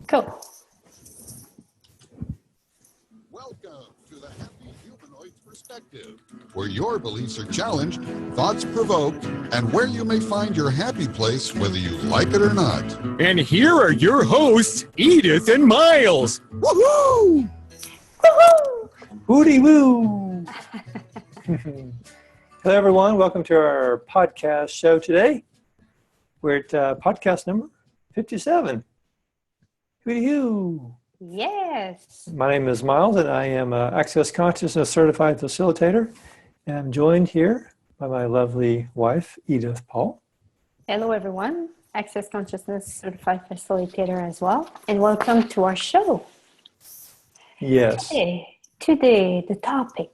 Cool. Welcome to the Happy Humanoid Perspective, where your beliefs are challenged, thoughts provoked, and where you may find your happy place whether you like it or not. And here are your hosts, Edith and Miles. Woohoo! Woohoo! Hooty woo! Hello, everyone. Welcome to our podcast show today. We're at podcast number 57. Hooty hoo! Yes. My name is Miles, and I am an Access Consciousness Certified Facilitator. And I'm joined here by my lovely wife, Edith Paul. Hello, everyone. Access Consciousness Certified Facilitator as well. And welcome to our show. Yes. Today, the topic.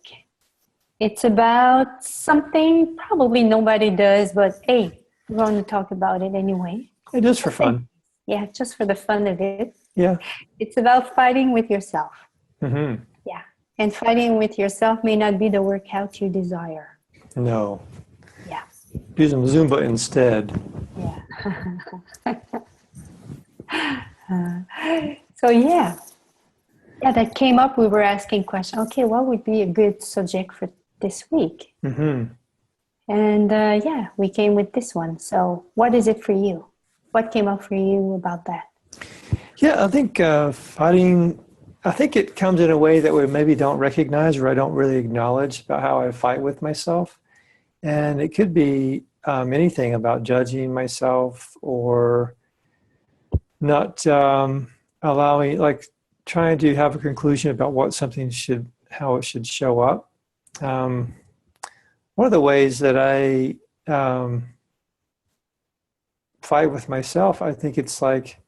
It's about something probably nobody does, but hey, we're going to talk about it anyway. It is for fun. Yeah, just for the fun of it. Yeah. It's about fighting with yourself. Mm-hmm. Yeah. And fighting with yourself may not be the workout you desire. No. Yeah. Do some Zumba instead. Yeah. Yeah, that came up. We were asking questions. Okay, what would be a good subject for this week? Mm-hmm. And we came with this one. So what is it for you? What came up for you about that? Yeah, I think fighting, I think it comes in a way that we maybe don't recognize or I don't really acknowledge about how I fight with myself. And it could be anything about judging myself or not allowing, like trying to have a conclusion about what something should, how it should show up. One of the ways that I fight with myself, I think it's like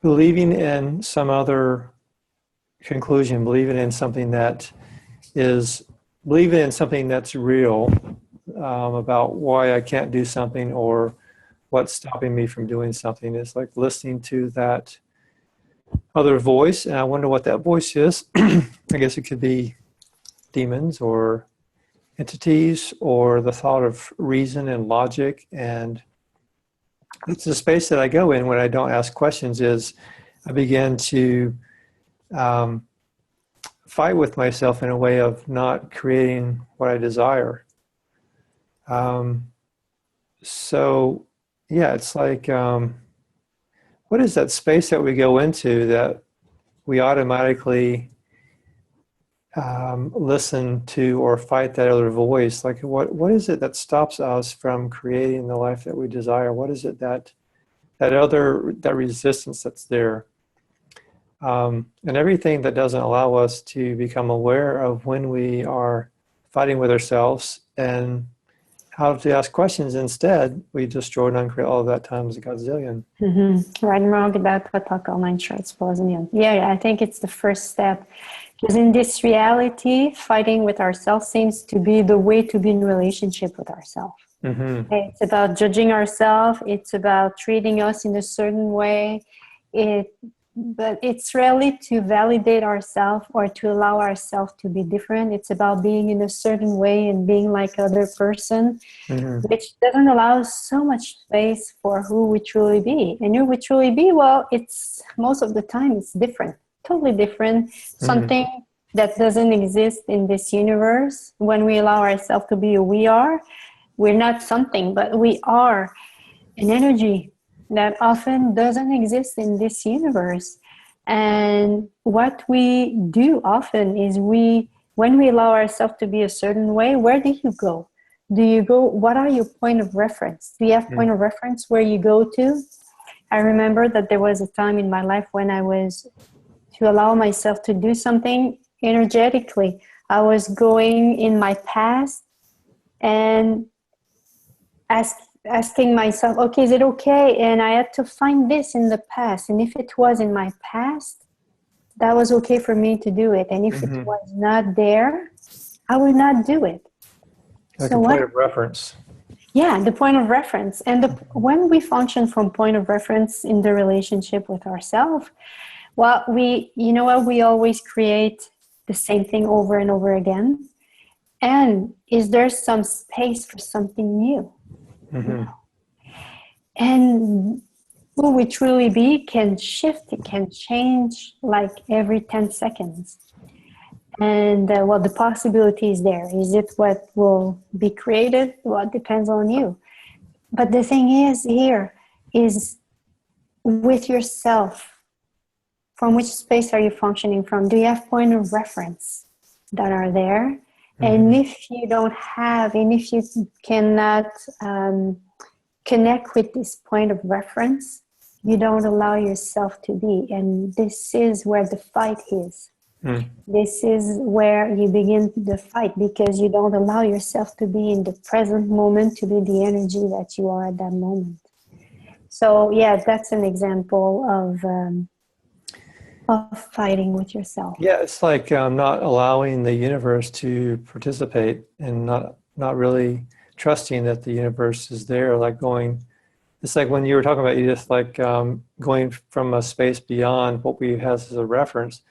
believing in some other conclusion, believing in something that is, believing in something that's real about why I can't do something or what's stopping me from doing something. It's like listening to that other voice, and I wonder what that voice is. I guess it could be demons or entities or the thought of reason and logic, and it's the space that I go in when I don't ask questions. Is I begin to fight with myself in a way of not creating what I desire. So yeah, it's like, what is that space that we go into that we automatically listen to or fight that other voice? Like what is it that stops us from creating the life that we desire? What is it that resistance that's there? And everything that doesn't allow us to become aware of when we are fighting with ourselves and how to ask questions instead, we destroy and uncreate all of that times a gazillion. Mm-hmm. Right and wrong about what talk online shorts position. Yeah, I think it's the first step. Because in this reality, fighting with ourselves seems to be the way to be in relationship with ourselves. Mm-hmm. It's about judging ourselves. It's about treating us in a certain way. But it's really to validate ourselves or to allow ourselves to be different. It's about being in a certain way and being like other person, Mm-hmm. which doesn't allow so much space for who we truly be. And who we truly be, well, it's most of the time it's different. Totally different, something that doesn't exist in this universe. When we allow ourselves to be who we are, we're not something, but we are an energy that often doesn't exist in this universe. And what we do often is when we allow ourselves to be a certain way, where do you go? What are your point of reference? Do you have point of reference where you go to? I remember that there was a time in my life when I was to allow myself to do something energetically. I was going in my past and asking myself, okay, is it okay? And I had to find this in the past. And if it was in my past, that was okay for me to do it. And if it was not there, I would not do it. Like a point of reference. Yeah, the point of reference. And when we function from point of reference in the relationship with ourselves, well, we always create the same thing over and over again. And is there some space for something new? Mm-hmm. And who we truly be can shift, it can change like every 10 seconds. And well, the possibility is there. Is it what will be created? Well, it depends on you. But the thing is here is with yourself, from which space are you functioning from? Do you have point of reference that are there? Mm-hmm. And if you don't have, and if you cannot connect with this point of reference, you don't allow yourself to be. And this is where the fight is. This is where you begin the fight, because you don't allow yourself to be in the present moment, to be the energy that you are at that moment. So yeah, that's an example of fighting with yourself. Yeah, it's like not allowing the universe to participate, and not really trusting that the universe is there. Like going, it's like when you were talking about, Edith, like going from a space beyond what we have as a reference.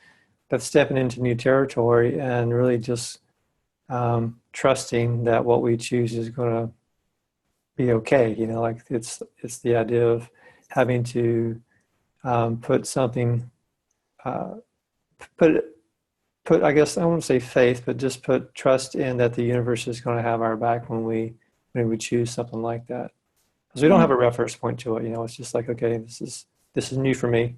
But stepping into new territory and really just trusting that what we choose is going to be okay. You know, like it's the idea of having to put something, put. I guess I won't say faith, but just put trust in that the universe is going to have our back when we choose something like that. Because we don't have a reference point to it. You know, it's just like, okay, this is new for me.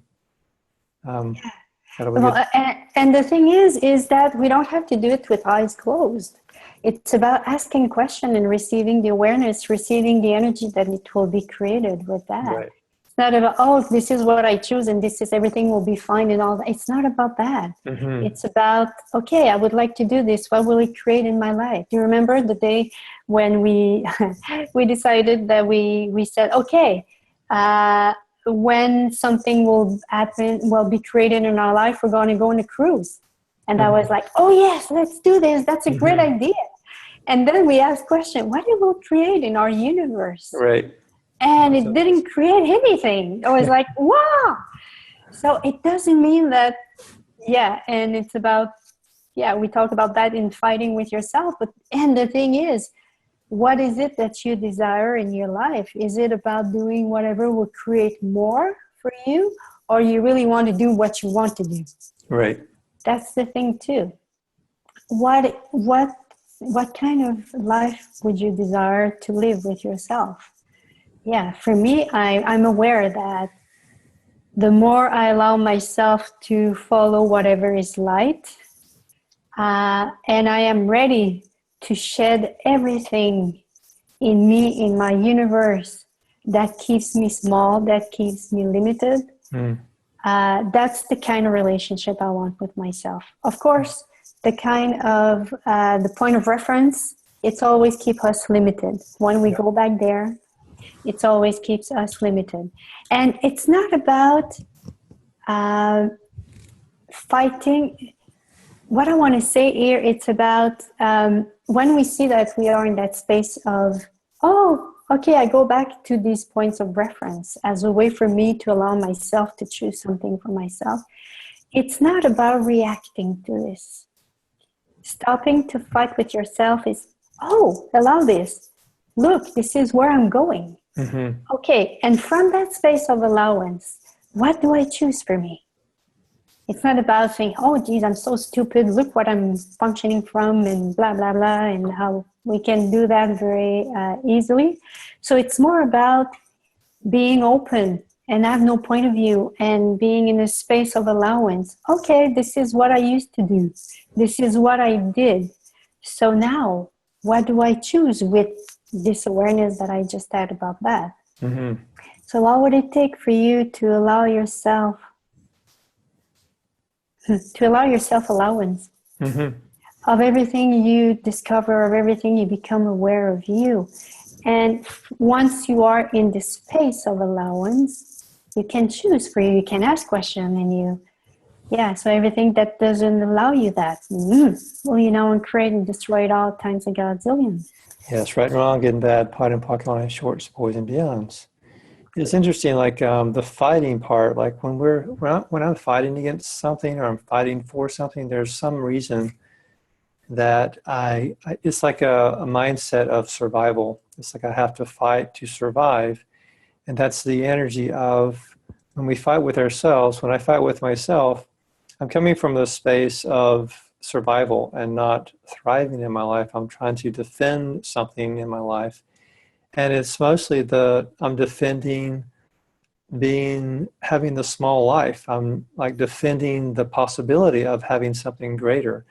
Well, and the thing is that we don't have to do it with eyes closed. It's about asking question and receiving the awareness, receiving the energy that it will be created with that. Right. It's not about, oh, this is what I choose and this is everything will be fine and all that. It's not about that. Mm-hmm. It's about, okay, I would like to do this. What will it create in my life? Do you remember the day when we we decided that we said, okay, when something will happen, will be created in our life, we're going to go on a cruise. And I was like, oh yes, let's do this. That's a great idea. And then we asked question, what it will create in our universe? Right. And it didn't create anything. I was like, wow. So it doesn't mean that, yeah. And it's about, yeah, we talk about that in fighting with yourself. And the thing is, what is it that you desire in your life? Is it about doing whatever will create more for you, or you really want to do what you want to do? Right. That's the thing too. What kind of life would you desire to live with yourself? Yeah, for me, I'm aware that the more I allow myself to follow whatever is light, and I am ready to shed everything in me, in my universe, that keeps me small, that keeps me limited. That's the kind of relationship I want with myself. Of course, the kind of, the point of reference, it's always keep us limited. When we go back there, it always keeps us limited. And it's not about fighting. What I want to say here, it's about when we see that we are in that space of, oh, okay, I go back to these points of reference as a way for me to allow myself to choose something for myself. It's not about reacting to this. Stopping to fight with yourself is, oh, allow this. Look, this is where I'm going. Mm-hmm. Okay, and from that space of allowance, what do I choose for me? It's not about saying, oh, geez, I'm so stupid. Look what I'm functioning from and blah, blah, blah, and how we can do that very easily. So it's more about being open and have no point of view and being in a space of allowance. Okay, this is what I used to do. This is what I did. So now, what do I choose with this awareness that I just had about that? Mm-hmm. So what would it take for you to allow yourself allowance of everything you discover, of everything you become aware of you? And once you are in this space of allowance, you can choose for you. You can ask questions and so everything that doesn't allow you that, well, and create and destroy it all times a godzillion. Yes, right and wrong, good and bad, pot and pocket line, shorts, boys and beyonds. It's interesting, like the fighting part, like when I'm fighting against something or I'm fighting for something, there's some reason that it's like a mindset of survival. It's like I have to fight to survive. And that's the energy of when we fight with ourselves. When I fight with myself, I'm coming from the space of survival and not thriving in my life. I'm trying to defend something in my life. And it's mostly I'm defending having the small life. I'm like defending the possibility of having something greater.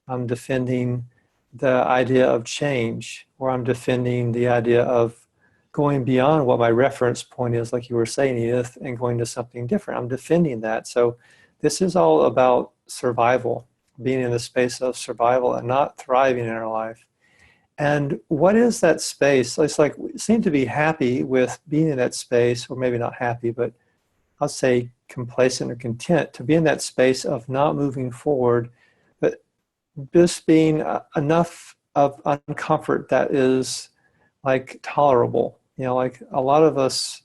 I'm defending the idea of change, or I'm defending the idea of going beyond what my reference point is, like you were saying, Edith, and going to something different. I'm defending that. So this is all about survival, being in the space of survival and not thriving in our life. And what is that space? It's like we seem to be happy with being in that space, or maybe not happy, but I'll say complacent or content to be in that space of not moving forward, but just being enough of uncomfort that is like tolerable. You know, like a lot of us,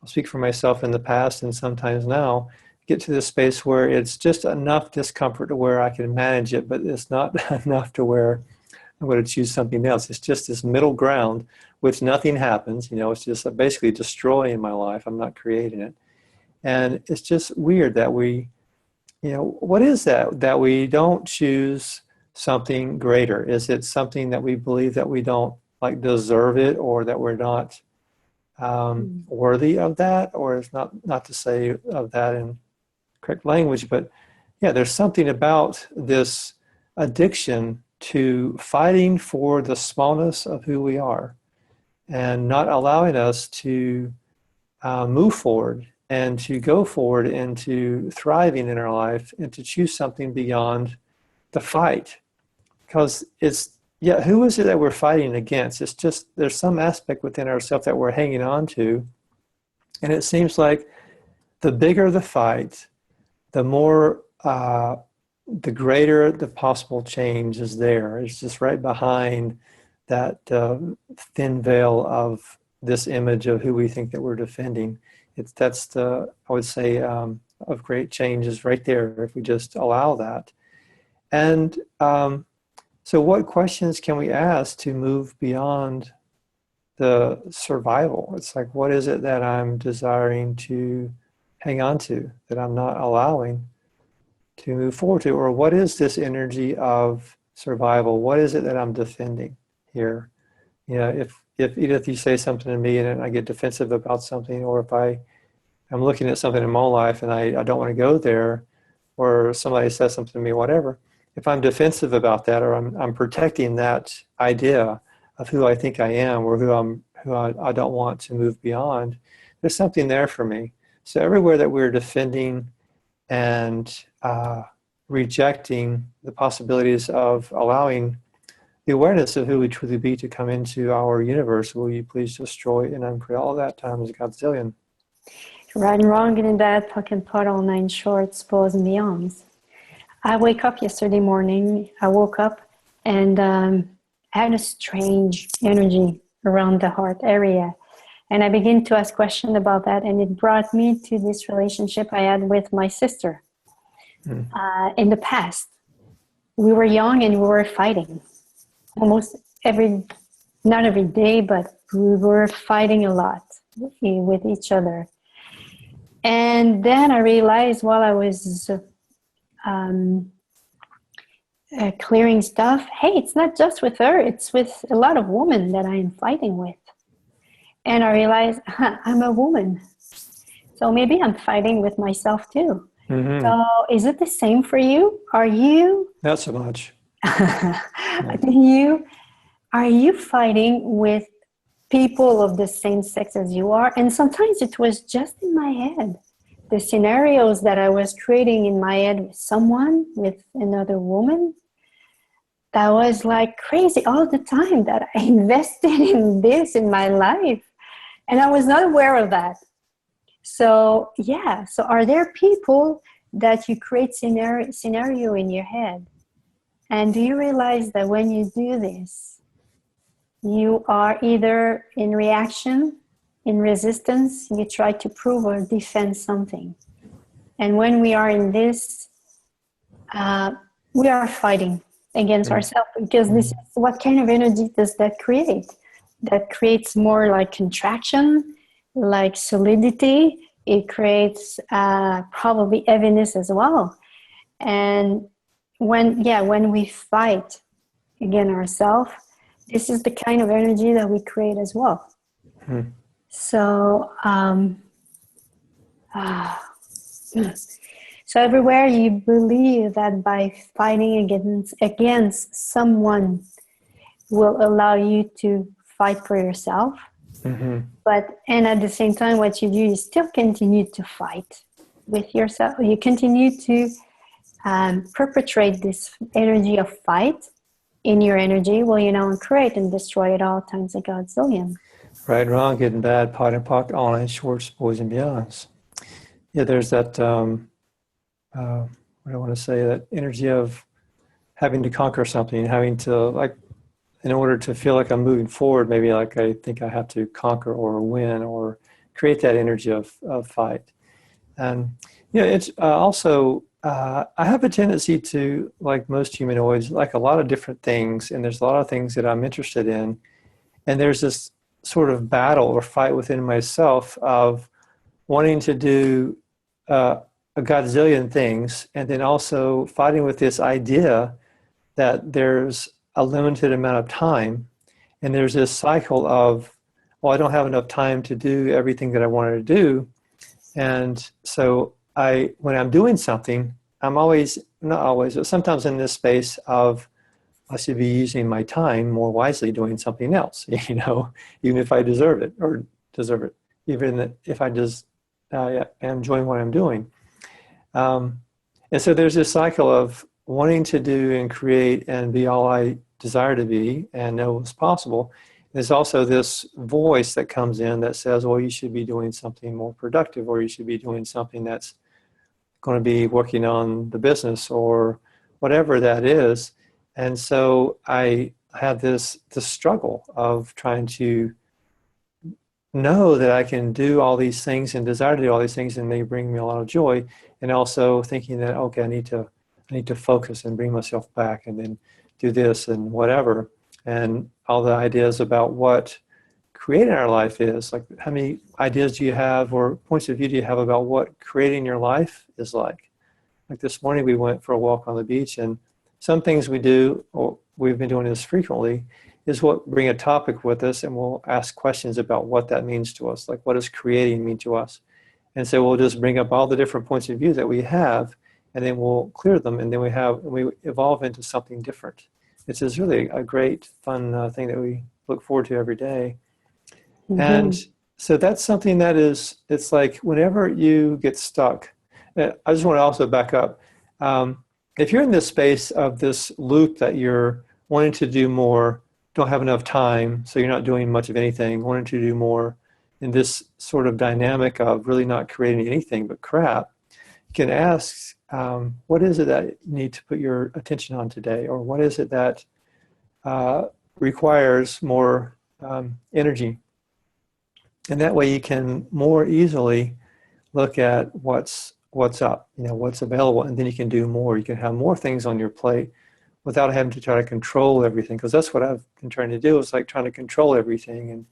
I'll speak for myself in the past and sometimes now, get to this space where it's just enough discomfort to where I can manage it, but it's not enough to where I'm going to choose something else. It's just this middle ground, which nothing happens. You know, it's just basically destroying my life. I'm not creating it. And it's just weird that we, you know, what is that? That we don't choose something greater? Is it something that we believe that we don't like deserve it, or that we're not worthy of that? Or it's not to say of that in correct language, but yeah, there's something about this addiction to fighting for the smallness of who we are and not allowing us to move forward and to go forward into thriving in our life and to choose something beyond the fight. Because who is it that we're fighting against? It's just there's some aspect within ourselves that we're hanging on to. And it seems like the bigger the fight, the more the greater the possible change is there. It's just right behind that thin veil of this image of who we think that we're defending. I would say, of great change is right there if we just allow that. And so what questions can we ask to move beyond the survival? It's like, what is it that I'm desiring to hang on to, that I'm not allowing to move forward to? Or what is this energy of survival? What is it that I'm defending here? You know, if Edith, you say something to me and I get defensive about something, or if I'm looking at something in my life and I don't want to go there, or somebody says something to me, whatever, if I'm defensive about that, or I'm protecting that idea of who I think I am, or who I don't want to move beyond, there's something there for me. So everywhere that we're defending and rejecting the possibilities of allowing the awareness of who we truly be to come into our universe, will you please destroy and uncreate all that times Godzillion. Right and wrong, good and bad, puck and putt, all nine shorts, pros and beyonds. I wake up yesterday morning. I woke up and I had a strange energy around the heart area. And I began to ask questions about that. And it brought me to this relationship I had with my sister. In the past, we were young and we were fighting. Almost not every day, but we were fighting a lot with each other. And then I realized while I was clearing stuff, hey, it's not just with her, it's with a lot of women that I am fighting with. And I realized I'm a woman. So maybe I'm fighting with myself too. Mm-hmm. So is it the same for you? Are you? Not so much. Are you fighting with people of the same sex as you are? And sometimes it was just in my head. The scenarios that I was creating in my head with someone, with another woman, that was like crazy all the time, that I invested in this in my life. And I was not aware of that. So, yeah. So are there people that you create scenario in your head? And do you realize that when you do this, you are either in reaction, in resistance, you try to prove or defend something. And when we are in this, we are fighting against ourselves, because this is what kind of energy does that create? That creates more like contraction like solidity. It creates probably heaviness as well. And when we fight again ourselves, this is the kind of energy that we create as well. So, so everywhere you believe that by fighting against someone will allow you to fight for yourself, and at the same time, what you do is still continue to fight with yourself. You continue to perpetrate this energy of fight in your energy. Well, create and destroy it all times a godzillion. Right, wrong, good and bad, pot and pock, online, shorts, boys and beyonds. Yeah, there's that, what do I want to say, that energy of having to conquer something, having to, like, in order to feel like I'm moving forward, maybe like I think I have to conquer or win or create that energy of fight. And, it's also, I have a tendency to, like most humanoids, like a lot of different things, and there's a lot of things that I'm interested in. And there's this sort of battle or fight within myself of wanting to do a godzillion things, and then also fighting with this idea that there's a limited amount of time, and there's this cycle of, well, I don't have enough time to do everything that I wanted to do. And so when I'm doing something, I'm always, not always, but sometimes in this space of, I should be using my time more wisely doing something else, even if I deserve it, even if I just am enjoying what I'm doing. And so there's this cycle of wanting to do and create and be all I desire to be and know what's possible. There's also this voice that comes in that says, well, you should be doing something more productive, or you should be doing something that's going to be working on the business or whatever that is. And so I have this struggle of trying to know that I can do all these things and desire to do all these things, and they bring me a lot of joy. And also thinking that, okay, I need to focus and bring myself back and then do this and whatever. And all the ideas about what creating our life is, like how many ideas do you have or points of view do you have about what creating your life is like? Like this morning we went for a walk on the beach, and some things we do, or we've been doing this frequently, is what bring a topic with us, and we'll ask questions about what that means to us. Like, what does creating mean to us? And so we'll just bring up all the different points of view that we have, and then we'll clear them, and then we evolve into something different. It's just really a great, fun thing that we look forward to every day. And so that's something that is, it's like whenever you get stuck, I just want to also back up. If you're in this space of this loop that you're wanting to do more, don't have enough time, so you're not doing much of anything, wanting to do more in this sort of dynamic of really not creating anything but crap, you can ask, what is it that you need to put your attention on today? Or what is it that requires more energy? And that way you can more easily look at what's up, what's available, and then you can do more. You can have more things on your plate without having to try to control everything, because that's what I've been trying to do, is like trying to control everything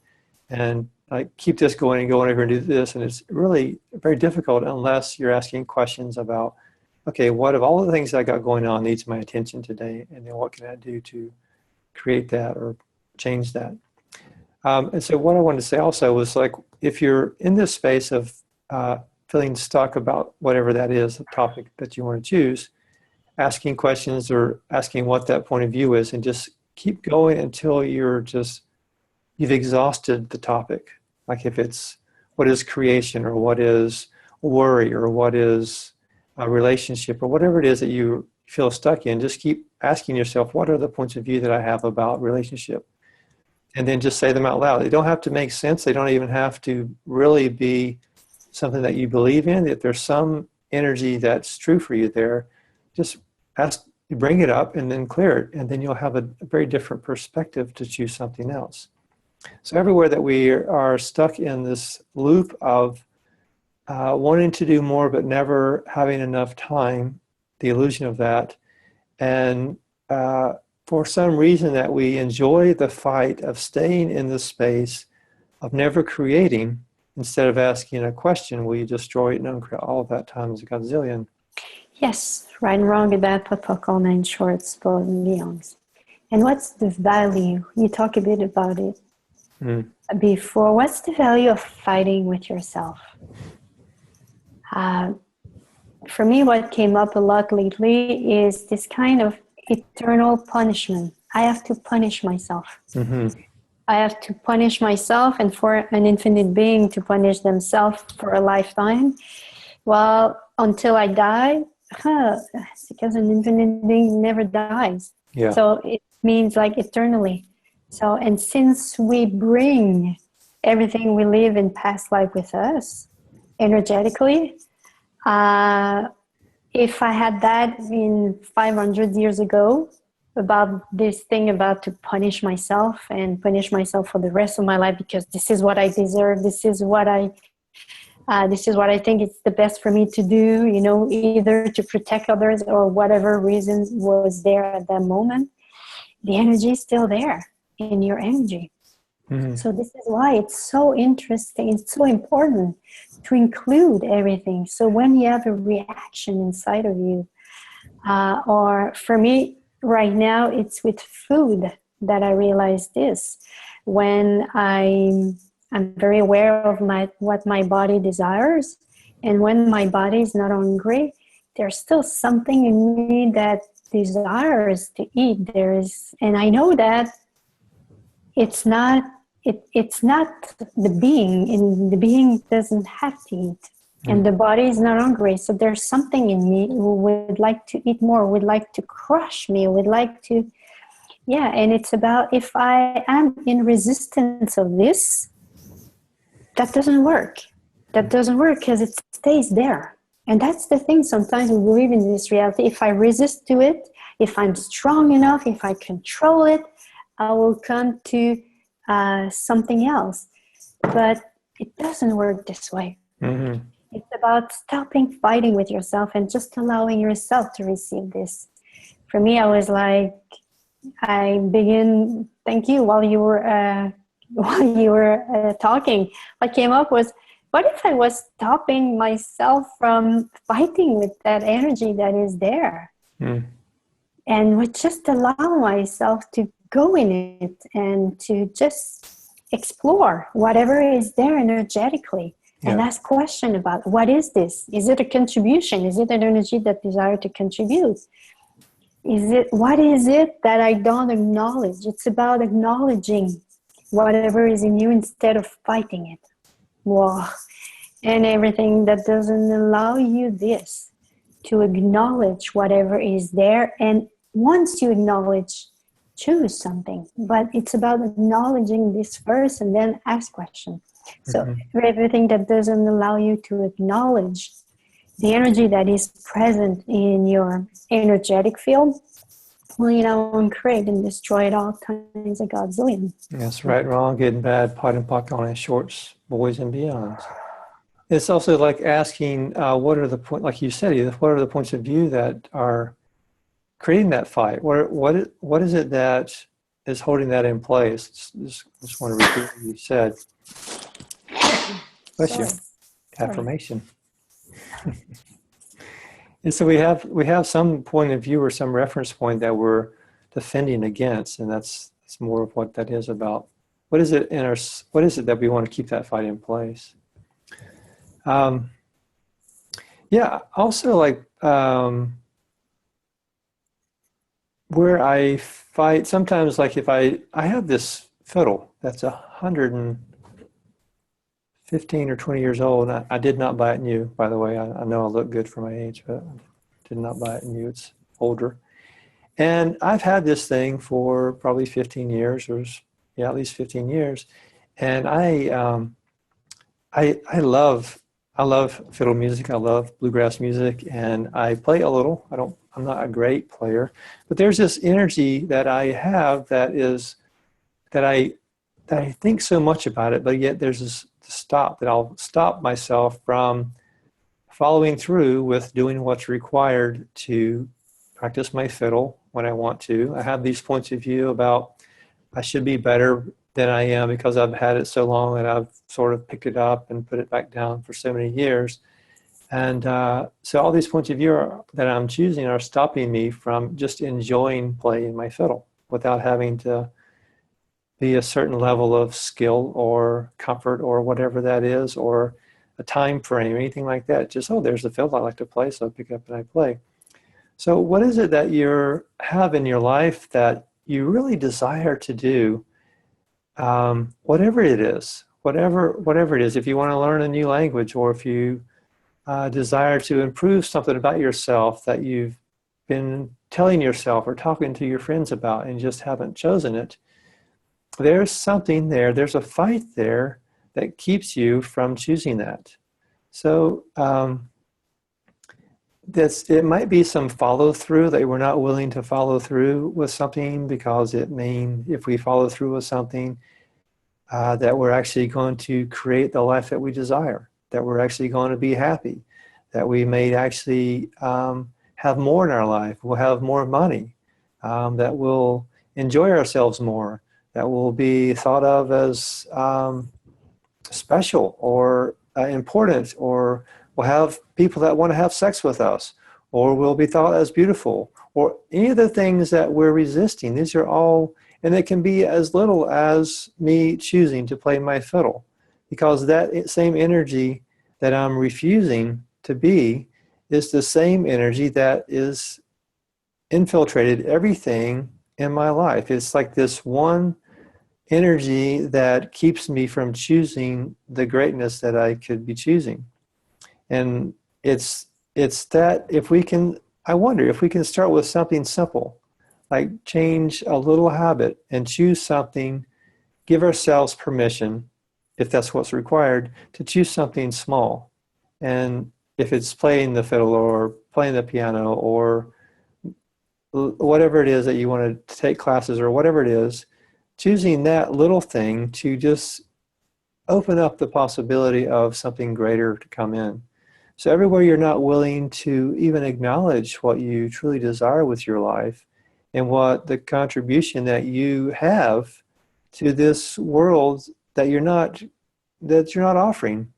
and like keep this going and go over and do this. And it's really very difficult unless you're asking questions about, okay, what of all the things I got going on needs my attention today, and then what can I do to create that or change that? And so what I wanted to say also was, like, if you're in this space of feeling stuck about whatever that is, the topic that you want to choose, asking questions or asking what that point of view is, and just keep going until you've exhausted the topic. Like if it's what is creation, or what is worry, or what is a relationship, or whatever it is that you feel stuck in, just keep asking yourself, what are the points of view that I have about relationship? And then just say them out loud. They don't have to make sense. They don't even have to really be something that you believe in. If there's some energy that's true for you there, just bring it up and then clear it. And then you'll have a very different perspective to choose something else. So everywhere that we are stuck in this loop of wanting to do more but never having enough time, the illusion of that, and for some reason that we enjoy the fight of staying in the space of never creating, instead of asking a question, we destroy it and uncreate all of that times a gazillion. Yes, right and wrong about Papa nine shorts, both and beyonds. And what's the value? You talk a bit about it before. What's the value of fighting with yourself? For me, what came up a lot lately is this kind of eternal punishment. I have to punish myself. I have to punish myself, and for an infinite being to punish themselves for a lifetime. Well, until I die, it's because an infinite being never dies. Yeah. So it means like eternally. So, and since we bring everything we live in past life with us energetically, if I had that in 500 years ago about this thing about to punish myself and punish myself for the rest of my life because this is what I deserve, this is what I think it's the best for me to do, you know, either to protect others or whatever reason was there at that moment, the energy is still there in your energy. So this is why it's so interesting, it's so important to include everything. So when you have a reaction inside of you, or for me right now, it's with food that I realize this. When I'm very aware of what my body desires, and when my body is not hungry, there's still something in me that desires to eat. And I know that it's not the being, and the being doesn't have to eat, and the body is not hungry. So there's something in me who would like to eat more, would like to crush me, would like to, and it's about, if I am in resistance of this, that doesn't work. That doesn't work because it stays there. And that's the thing, sometimes we believe in this reality. If I resist to it, if I'm strong enough, if I control it, I will come to something else. But it doesn't work this way. It's about stopping fighting with yourself and just allowing yourself to receive this. For me, I was like, thank you, while you were talking, what came up was, what if I was stopping myself from fighting with that energy that is there? And would just allow myself to go in it and to just explore whatever is there energetically and ask questions about, what is this? Is it a contribution? Is it an energy that desires to contribute? What is it that I don't acknowledge? It's about acknowledging whatever is in you instead of fighting it. Wow. And everything that doesn't allow you this, to acknowledge whatever is there. And once you acknowledge, choose something. But it's about acknowledging this first and then ask questions. So everything that doesn't allow you to acknowledge the energy that is present in your energetic field, will, and create and destroy it all times a godzillion. That's right, wrong, good and bad, pot and pock on his shorts, boys and beyonds. It's also like asking, what are the points, like you said, Edith, what are the points of view that are creating that fight? What is it that is holding that in place? Just want to repeat what you said. Bless you. Affirmation. And so we have some point of view or some reference point that we're defending against, and that's more of what that is about. What is it that we want to keep that fight in place? Also like where I fight sometimes, like if I have this fiddle that's 115 or 20 years old, and I did not buy it new, by the way. I know I look good for my age, but I did not buy it new. It's older. And I've had this thing for probably 15 years, at least 15 years. And I love fiddle music. I love bluegrass music, and I play a little. I'm not a great player, but there's this energy that I have that I think so much about it, but yet there's this stop that I'll stop myself from following through with doing what's required to practice my fiddle when I want to. I have these points of view about I should be better than I am because I've had it so long and I've sort of picked it up and put it back down for so many years. And so all these points of view that I'm choosing are stopping me from just enjoying playing my fiddle without having to be a certain level of skill or comfort or whatever that is, or a time frame, anything like that. Just, oh, there's the fiddle I like to play, so I pick it up and I play. So what is it that you have in your life that you really desire to do, whatever it is, whatever it is, if you want to learn a new language, or if you desire to improve something about yourself that you've been telling yourself or talking to your friends about and just haven't chosen it, there's something there, there's a fight there that keeps you from choosing that. So it might be some follow through that we're not willing to follow through with something, because it means if we follow through with something, that we're actually going to create the life that we desire, that we're actually going to be happy, that we may actually have more in our life, we'll have more money, that we'll enjoy ourselves more, that will be thought of as special or important, or we'll have people that want to have sex with us, or we'll be thought as beautiful, or any of the things that we're resisting. These are all, and it can be as little as me choosing to play my fiddle, because that same energy that I'm refusing to be is the same energy that is infiltrated everything in my life. It's like this one energy that keeps me from choosing the greatness that I could be choosing. And it's that if we can, I wonder if we can start with something simple, like change a little habit and choose something, give ourselves permission, if that's what's required, to choose something small. And if it's playing the fiddle or playing the piano or whatever it is that you want to take classes or whatever it is, choosing that little thing to just open up the possibility of something greater to come in. So everywhere you're not willing to even acknowledge what you truly desire with your life and what the contribution that you have to this world that you're not offering,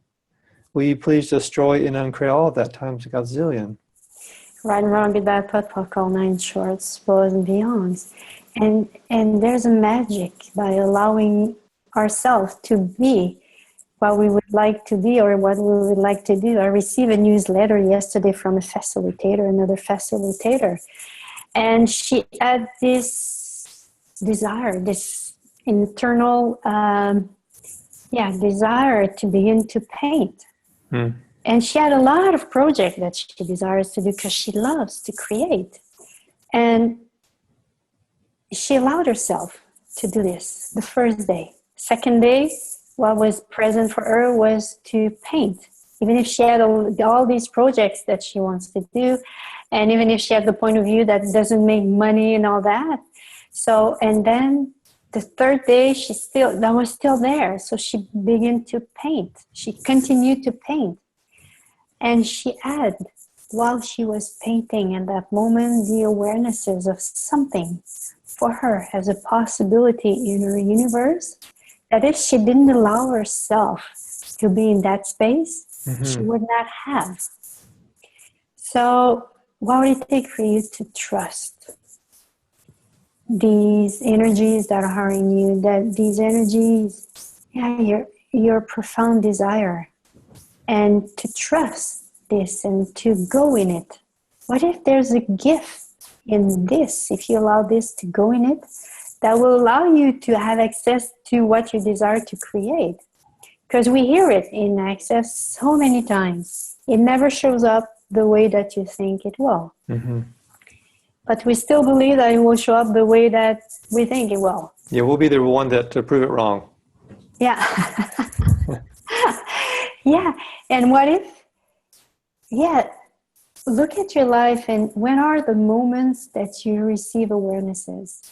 will you please destroy and uncreate all of that times a gazillion? Right and wrong, good, bad, put, puck, all nine shorts, belows and beyonds. And there's a magic by allowing ourselves to be what we would like to be or what we would like to do. I received a newsletter yesterday from another facilitator, and she had this desire, this internal desire to begin to paint. And she had a lot of projects that she desires to do because she loves to create. And she allowed herself to do this the first day. Second day, what was present for her was to paint. Even if she had all these projects that she wants to do, and even if she had the point of view that doesn't make money and all that. So, and then the third day, that was still there. So she began to paint. She continued to paint. And she had, while she was painting in that moment, the awarenesses of something for her as a possibility in her universe, that if she didn't allow herself to be in that space, she would not have. So what would it take for you to trust these energies that are in you, that these energies, your profound desire, and to trust this and to go in it? What if there's a gift in this, if you allow this to go in it, that will allow you to have access to what you desire to create? Because we hear it in Access so many times. It never shows up the way that you think it will. But we still believe that it will show up the way that we think it will. Yeah, we'll be the one to prove it wrong. Yeah. Yeah. And what if, look at your life, and when are the moments that you receive awarenesses?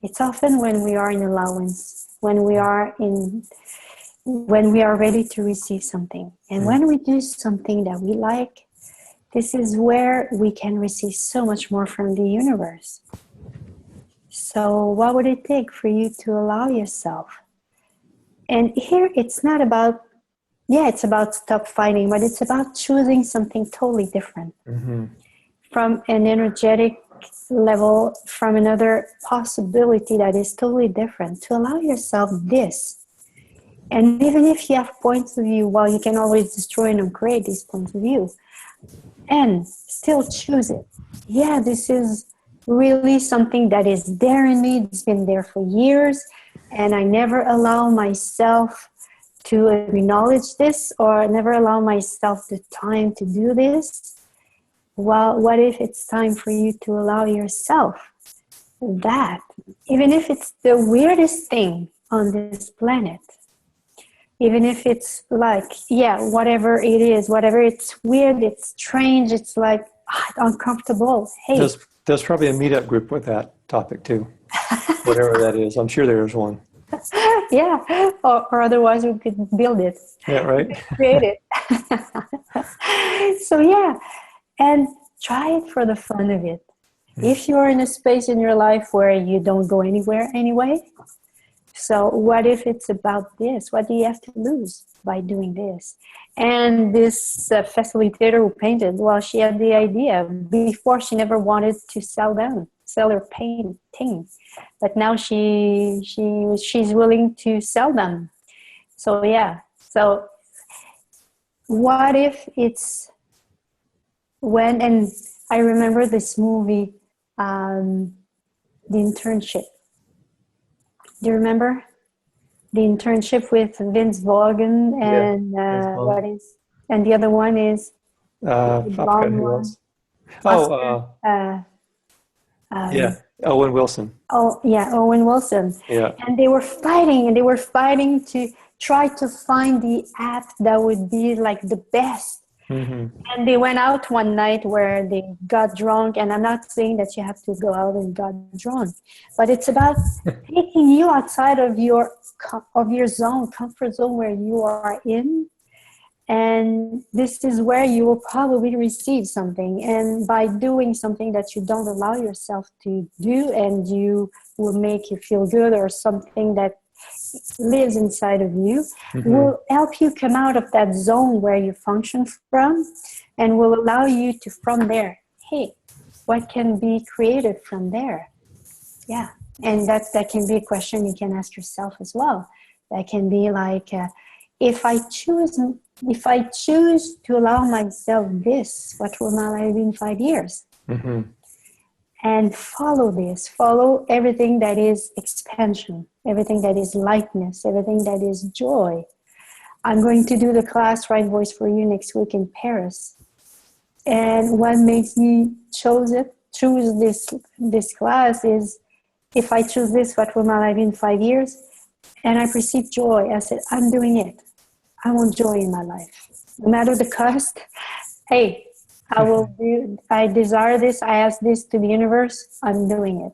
It's often when we are in allowance, when we are ready to receive something. And when we do something that we like, this is where we can receive so much more from the universe. So what would it take for you to allow yourself? And here it's not about, it's about stop fighting, but it's about choosing something totally different. Mm-hmm. From an energetic level, from another possibility that is totally different, to allow yourself this. And even if you have points of view, well, you can always destroy and upgrade these points of view and still choose it. Yeah, this is really something that is there in me. It's been there for years, and I never allow myself to acknowledge this, or never allow myself the time to do this. Well, what if it's time for you to allow yourself that, even if it's the weirdest thing on this planet, even if it's like, whatever it is, whatever it's weird, it's strange, it's like uncomfortable. Hey, there's probably a meetup group with that topic too, whatever that is. I'm sure there's one. Yeah, or otherwise we could build it. Yeah, right. Create it. So and try it for the fun of it. If you're in a space in your life where you don't go anywhere anyway, so what if it's about this? What do you have to lose by doing this? And this facilitator who painted, well, she had the idea. Before, she never wanted to sell her painting. But now she's willing to sell them. So so what if it's and I remember this movie, The Internship. Do you remember? The Internship with Vince Vaughn and and the other one is I forgot who else. Owen Wilson. Oh, yeah, Owen Wilson. Yeah. And they were fighting to try to find the app that would be like the best. Mm-hmm. And they went out one night where they got drunk. And I'm not saying that you have to go out and got drunk, but it's about taking you outside of your comfort zone where you are in. And this is where you will probably receive something. And by doing something that you don't allow yourself to do, and you will make you feel good, or something that lives inside of you, will help you come out of that zone where you function from, and will allow you to, from there, hey, what can be created from there? Yeah. And that can be a question you can ask yourself as well. That can be like, if I choose to allow myself this, what will my life be in 5 years? Mm-hmm. And follow everything that is expansion, everything that is lightness, everything that is joy. I'm going to do the class Right Voice for You next week in Paris. And what makes me choose this class is, if I choose this, what will my life be in 5 years? And I perceive joy. I said, I'm doing it. I want joy in my life. No matter the cost, hey, I desire this. I ask this to the universe. I'm doing it.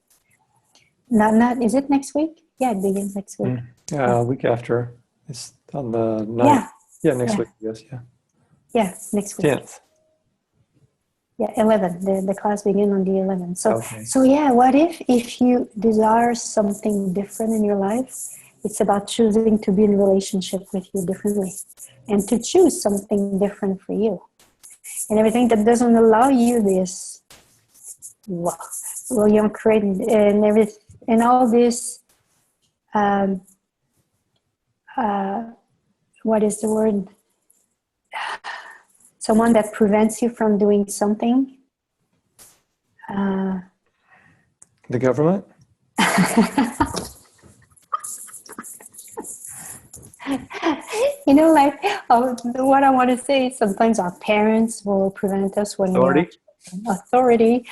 Not. Is it next week? Yeah, it begins next week. Week after. It's on the 9th. Yeah, next week, yes, yeah. Yeah, next week. 10th. Yeah, 11. The class begins on the 11th. So what if you desire something different in your life? It's about choosing to be in relationship with you differently, and to choose something different for you. And everything that doesn't allow you this, will you create and all this, what is the word? Someone that prevents you from doing something. The government? What I want to say is, sometimes our parents will prevent us when authority,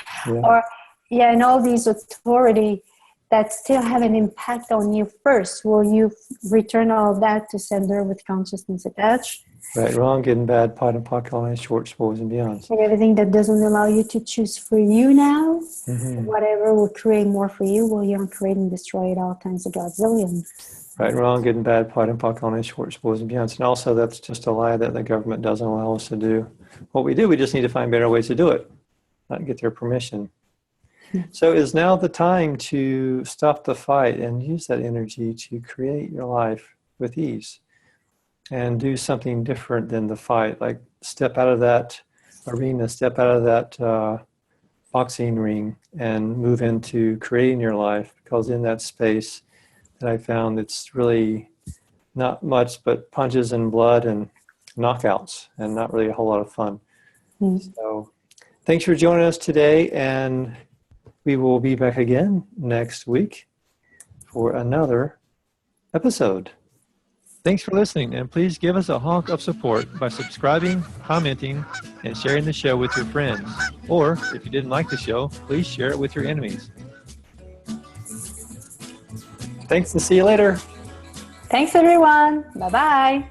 and all these authority that still have an impact on you first. Will you return all that to sender with consciousness attached? Right, wrong, good and bad, pot and pocket lines, shorts, boys and beyonds. And everything that doesn't allow you to choose for you now, whatever will create more for you, will you create and destroy it all times a godzillion. Right, wrong, good and bad, pot and pocket lines, shorts, boys and beyonds. And also, that's just a lie that the government doesn't allow us to do what we do. We just need to find better ways to do it, not get their permission. So is now the time to stop the fight and use that energy to create your life with ease and do something different than the fight, like step out of that arena, step out of that boxing ring and move into creating your life, because in that space that I found, it's really not much but punches and blood and knockouts and not really a whole lot of fun. So thanks for joining us today, and we will be back again next week for another episode. Thanks for listening, and please give us a honk of support by subscribing, commenting, and sharing the show with your friends. Or, if you didn't like the show, please share it with your enemies. Thanks, and see you later. Thanks, everyone. Bye-bye.